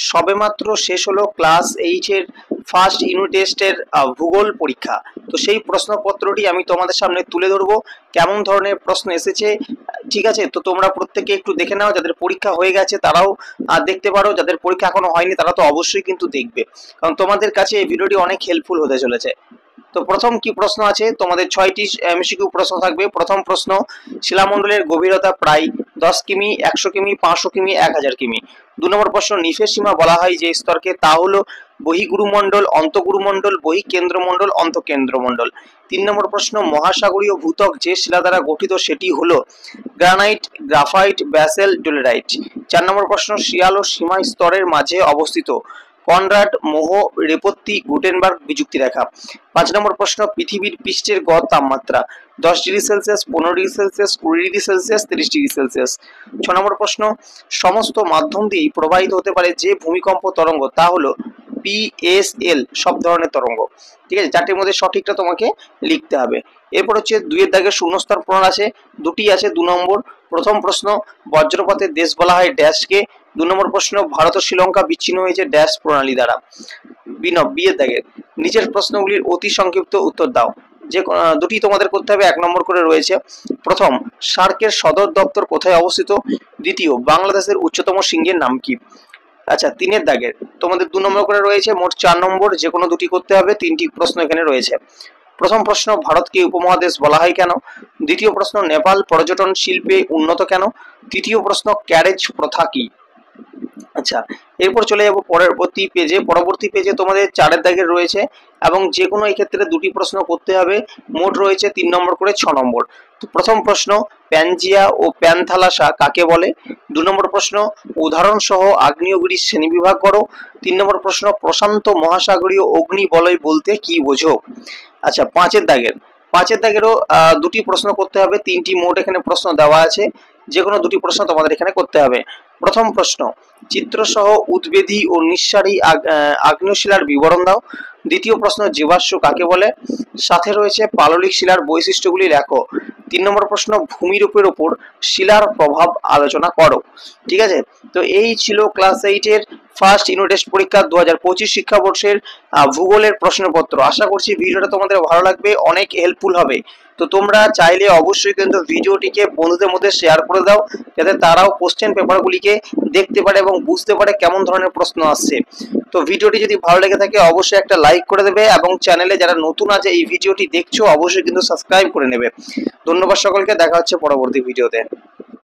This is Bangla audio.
সবেমাত্র শেষ হলো ক্লাস 8 এর ফার্স্ট ইউনিট টেস্টের ভূগোল পরীক্ষা। তো সেই প্রশ্নপত্রটি আমি তোমাদের সামনে তুলে ধরবো, কেমন ধরনের প্রশ্ন এসেছে। ঠিক আছে, তো তোমরা প্রত্যেকে একটু দেখে নাও, যাদের পরীক্ষা হয়ে গেছে তারাও দেখতে পারো, যাদের পরীক্ষা এখনো হয়নি তারা তো অবশ্যই কিন্তু দেখবে, কারণ তোমাদের কাছে এই ভিডিওটি অনেক হেল্পফুল হতে চলেছে। তো প্রথম কি প্রশ্ন আছে, তোমাদের 6টি এমসিকিউ প্রশ্ন থাকবে। প্রথম প্রশ্ন, শিলামণ্ডলের গভীরতা প্রায় 10 কিমি, 100 কিমি, 500 কিমি, 1000 কিমি। 2 নম্বর প্রশ্ন, নিফের সীমা বলা হয় যে স্তরকে, তা হলো বহিগুরুমণ্ডল, অন্তগুরুমণ্ডল, বহিকেন্দ্রমণ্ডল, অন্তঃকেন্দ্রমণ্ডল। 3 নম্বর প্রশ্ন, মহাসাগরীয় ভূত্বক যে শিলা দ্বারা গঠিত সেটি হলো গ্রানাইট, গ্রাফাইট, ব্যাসেল, ডোলেরাইট। 4 নম্বর প্রশ্ন, শিয়াল ও সীমা স্তরের মাঝে অবস্থিত কনরাড, মোহ, রেপত্তি, গুটেনবার্গ বিযুক্তি রেখা। 5 নম্বর প্রশ্ন, পৃথিবীর পৃষ্ঠের গড় তাপমাত্রা 10 degree Celsius, 15 degree Celsius, 20 degree Celsius, 30 degree Celsius. 6 নম্বর প্রশ্ন, সমস্ত মাধ্যম দিয়েই প্রবাহিত হতে পারে যে ভূমিকম্প তরঙ্গ, তা হলো পিএসএল, সব ধরনের তরঙ্গ। ঠিক আছে, চারটির মধ্যে সঠিকটা তোমাকে লিখতে হবে। এরপর হচ্ছে 2 এর দাগে শূন্যস্থান পূরণ আছে, দুটি আছে 2 নম্বর। প্রথম প্রশ্ন, বজ্রপাতের দেশ বলা হয় ড্যাশকে। 2 নম্বর প্রশ্ন, ভারত ও শ্রীলঙ্কা বিচ্ছিন্ন হয়েছে ড্যাশ প্রণালী দ্বারা। বি এর দাগে নিচের প্রশ্নগুলির অতি সংক্ষিপ্ত উত্তর দাও। যে দুটি তোমাদের করতে হবে, 1 নম্বর করে রয়েছে। প্রথম, সার্কের সদর দপ্তর কোথায় অবস্থিত? দ্বিতীয়, বাংলাদেশের উচ্চতম শৃঙ্গের নাম কি? আচ্ছা, 3 এর দাগের তোমাদের 2 নম্বর করে রয়েছে, মোট 4 নম্বর, যে কোনো দুটি করতে হবে। 3টি প্রশ্ন এখানে রয়েছে। প্রথম প্রশ্ন, ভারতকে উপমহাদেশ বলা হয় কেন? দ্বিতীয় প্রশ্ন, নেপাল পর্যটন শিল্পে উন্নত কেন? তৃতীয় প্রশ্ন, ক্যারেজ প্রথা কি? আচ্ছা, এরপর চলে যাব পরবর্তী পেজে তোমাদের 4 এর দাগের রয়েছে, এবং যে কোনো এই ক্ষেত্রে দুটি প্রশ্ন করতে হবে। মোট রয়েছে 3 নম্বর করে 6 নম্বর। তো প্রথম প্রশ্ন, প্যানজিয়া ও প্যানথালাসা কাকে বলে? 2 নম্বর প্রশ্ন, উদাহরণ সহ আগ্নেয়গিরির শ্রেণীবিভাগ করো। 3 নম্বর প্রশ্ন, প্রশান্ত মহাসাগরীয় অগ্নি বলয় বলতে কি বোঝো? আচ্ছা, 5 এর দাগেরও দুটি প্রশ্ন করতে হবে। 3টি মোট এখানে প্রশ্ন দেওয়া আছে, যে কোনো দুটি প্রশ্ন তোমাদের এখানে করতে হবে। প্রথম প্রশ্ন, চিত্রসহ উদ্বেধী ও নিঃসারী আগ্নেয়শিলার বিবরণ দাও। দ্বিতীয় প্রশ্ন, জীবাশ্ম কাকে বলে? সাথে রয়েছে পাললিক শিলার বৈশিষ্ট্যগুলি লেখো। 3 নম্বর প্রশ্ন, ভূমিরূপের উপর শিলার প্রভাব আলোচনা করো। ঠিক আছে, তো এই ছিল ক্লাস 8 এর ফার্স্ট ইউনিট টেস্ট পরীক্ষা 2025 শিক্ষাবর্ষের ভূগোলের প্রশ্নপত্র। আশা করছি ভিডিওটা তোমাদের ভালো লাগবে, অনেক হেল্পফুল হবে। তো তোমরা চাইলে অবশ্যই কিন্তু ভিডিওটিকে বন্ধুদের মধ্যে শেয়ার করে দাও, যাতে তারাও কোশ্চেন পেপারগুলিকে দেখতে পারে এবং বুঝতে পারে কেমন ধরনের প্রশ্ন আসছে। তো ভিডিওটি যদি ভালো লেগে থাকে অবশ্যই একটা লাইক করে দেবে, এবং চ্যানেলে যারা নতুন আছে এই ভিডিওটি দেখছো অবশ্যই কিন্তু সাবস্ক্রাইব করে নেবে। ধন্যবাদ সকলকে, দেখা হচ্ছে পরবর্তী ভিডিওতে।